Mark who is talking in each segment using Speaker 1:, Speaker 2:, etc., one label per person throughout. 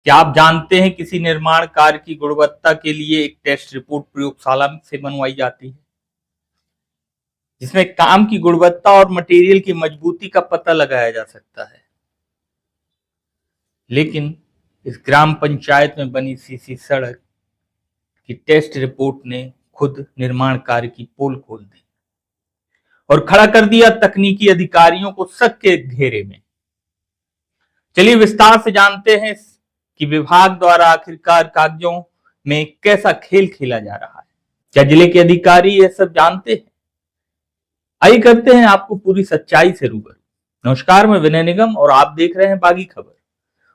Speaker 1: क्या आप जानते हैं किसी निर्माण कार्य की गुणवत्ता के लिए एक टेस्ट रिपोर्ट प्रयोगशाला से बनवाई जाती है, जिसमें काम की गुणवत्ता और मटेरियल की मजबूती का पता लगाया जा सकता है। लेकिन इस ग्राम पंचायत में बनी सीसी सड़क की टेस्ट रिपोर्ट ने खुद निर्माण कार्य की पोल खोल दी और खड़ा कर दिया तकनीकी अधिकारियों को शक के घेरे में। चलिए विस्तार से जानते हैं कि विभाग द्वारा आखिरकार कागजों में कैसा खेल खेला जा रहा है। क्या जिले के अधिकारी यह सब जानते हैं? आइए करते हैं आपको पूरी सच्चाई से रूबरू। नमस्कार, मैं विनय निगम और आप देख रहे हैं बागी खबर।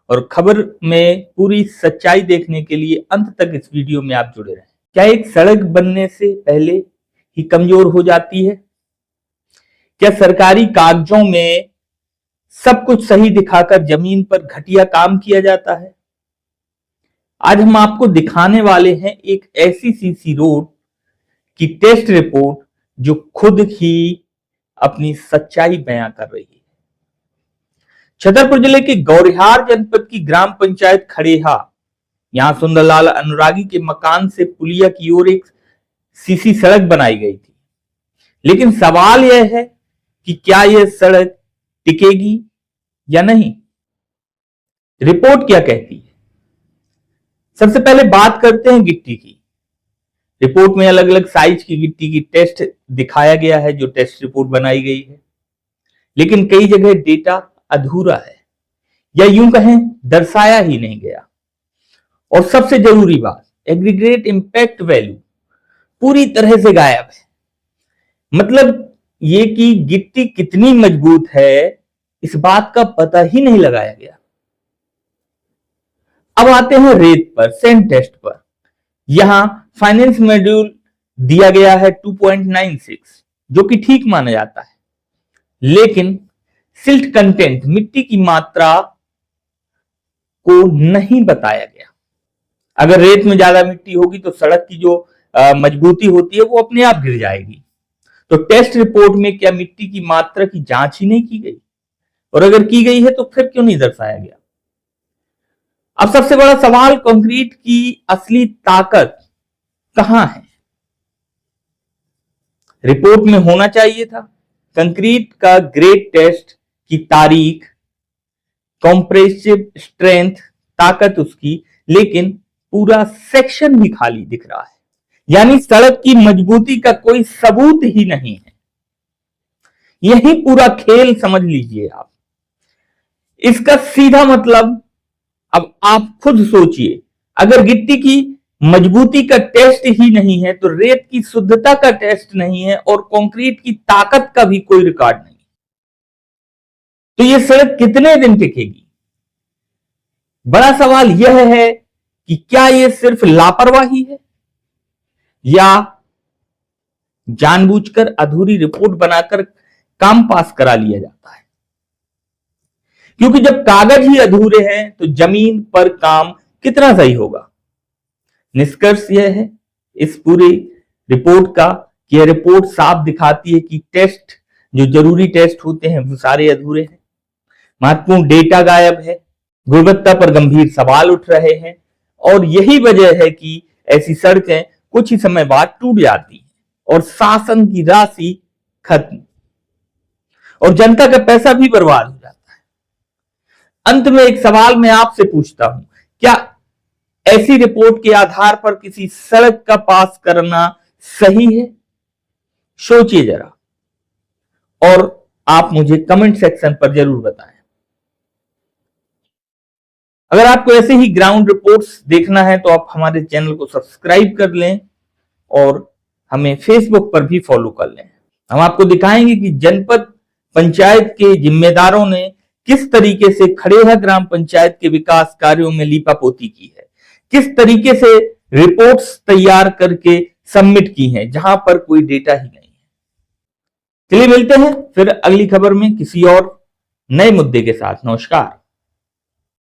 Speaker 1: और खबर में पूरी सच्चाई देखने के लिए अंत तक इस वीडियो में आप जुड़े रहें। क्या एक सड़क बनने से पहले ही कमजोर हो जाती है? क्या सरकारी कागजों में सब कुछ सही दिखाकर जमीन पर घटिया काम किया जाता है? आज हम आपको दिखाने वाले हैं एक ऐसी सीसी रोड की टेस्ट रिपोर्ट जो खुद ही अपनी सच्चाई बयां कर रही है। छतरपुर जिले के गौरिहार जनपद की ग्राम पंचायत खड़ेहा, यहां सुंदरलाल अनुरागी के मकान से पुलिया की ओर एक सीसी सड़क बनाई गई थी। लेकिन सवाल यह है कि क्या यह सड़क टिकेगी या नहीं। रिपोर्ट क्या कहती है? सबसे पहले बात करते हैं गिट्टी की। रिपोर्ट में अलग अलग साइज की गिट्टी की टेस्ट दिखाया गया है जो टेस्ट रिपोर्ट बनाई गई है, लेकिन कई जगह डेटा अधूरा है या यूं कहें दर्शाया ही नहीं गया। और सबसे जरूरी बात, एग्रीगेट इंपैक्ट वैल्यू पूरी तरह से गायब है। मतलब ये कि गिट्टी कितनी मजबूत है इस बात का पता ही नहीं लगाया गया। अब आते हैं रेत पर, सैंड टेस्ट पर। यहां फाइनेंस मॉड्यूल दिया गया है 2.96, जो कि ठीक माना जाता है, लेकिन सिल्ट कंटेंट, मिट्टी की मात्रा को नहीं बताया गया। अगर रेत में ज्यादा मिट्टी होगी तो सड़क की जो मजबूती होती है वो अपने आप गिर जाएगी। तो टेस्ट रिपोर्ट में क्या मिट्टी की मात्रा की जांच ही नहीं की गई? और अगर की गई है तो फिर क्यों नहीं दर्शाया गया? अब सबसे बड़ा सवाल, कंक्रीट की असली ताकत कहां है? रिपोर्ट में होना चाहिए था कंक्रीट का ग्रेड टेस्ट की तारीख, कॉम्प्रेसिव स्ट्रेंथ, ताकत उसकी, लेकिन पूरा सेक्शन ही खाली दिख रहा है। यानी सड़क की मजबूती का कोई सबूत ही नहीं है। यही पूरा खेल समझ लीजिए आप। इसका सीधा मतलब, अब आप खुद सोचिए, अगर गिट्टी की मजबूती का टेस्ट ही नहीं है तो रेत की शुद्धता का टेस्ट नहीं है और कंक्रीट की ताकत का भी कोई रिकॉर्ड नहीं, तो यह सड़क कितने दिन टिकेगी? बड़ा सवाल यह है कि क्या यह सिर्फ लापरवाही है या जानबूझकर अधूरी रिपोर्ट बनाकर काम पास करा लिया जाता है? क्योंकि जब कागज ही अधूरे हैं तो जमीन पर काम कितना सही होगा। निष्कर्ष यह है इस पूरी रिपोर्ट का कि यह रिपोर्ट साफ दिखाती है कि टेस्ट, जो जरूरी टेस्ट होते हैं वो सारे अधूरे हैं, महत्वपूर्ण डेटा गायब है, गुणवत्ता पर गंभीर सवाल उठ रहे हैं। और यही वजह है कि ऐसी सड़कें कुछ ही समय बाद टूट जाती हैं और शासन की राशि खत्म और जनता का पैसा भी बर्बाद हो जाता है। अंत में एक सवाल मैं आपसे पूछता हूं, क्या ऐसी रिपोर्ट के आधार पर किसी सड़क का पास करना सही है? सोचिए जरा और आप मुझे कमेंट सेक्शन पर जरूर बताएं। अगर आपको ऐसे ही ग्राउंड रिपोर्ट्स देखना है तो आप हमारे चैनल को सब्सक्राइब कर लें और हमें फेसबुक पर भी फॉलो कर लें। हम आपको दिखाएंगे कि जनपद पंचायत के जिम्मेदारों ने किस तरीके से खड़ेहा ग्राम पंचायत के विकास कार्यों में लीपापोती की है, किस तरीके से रिपोर्ट्स तैयार करके सबमिट की हैं जहां पर कोई डेटा ही नहीं है। चलिए मिलते हैं फिर अगली खबर में किसी और नए मुद्दे के साथ। नमस्कार।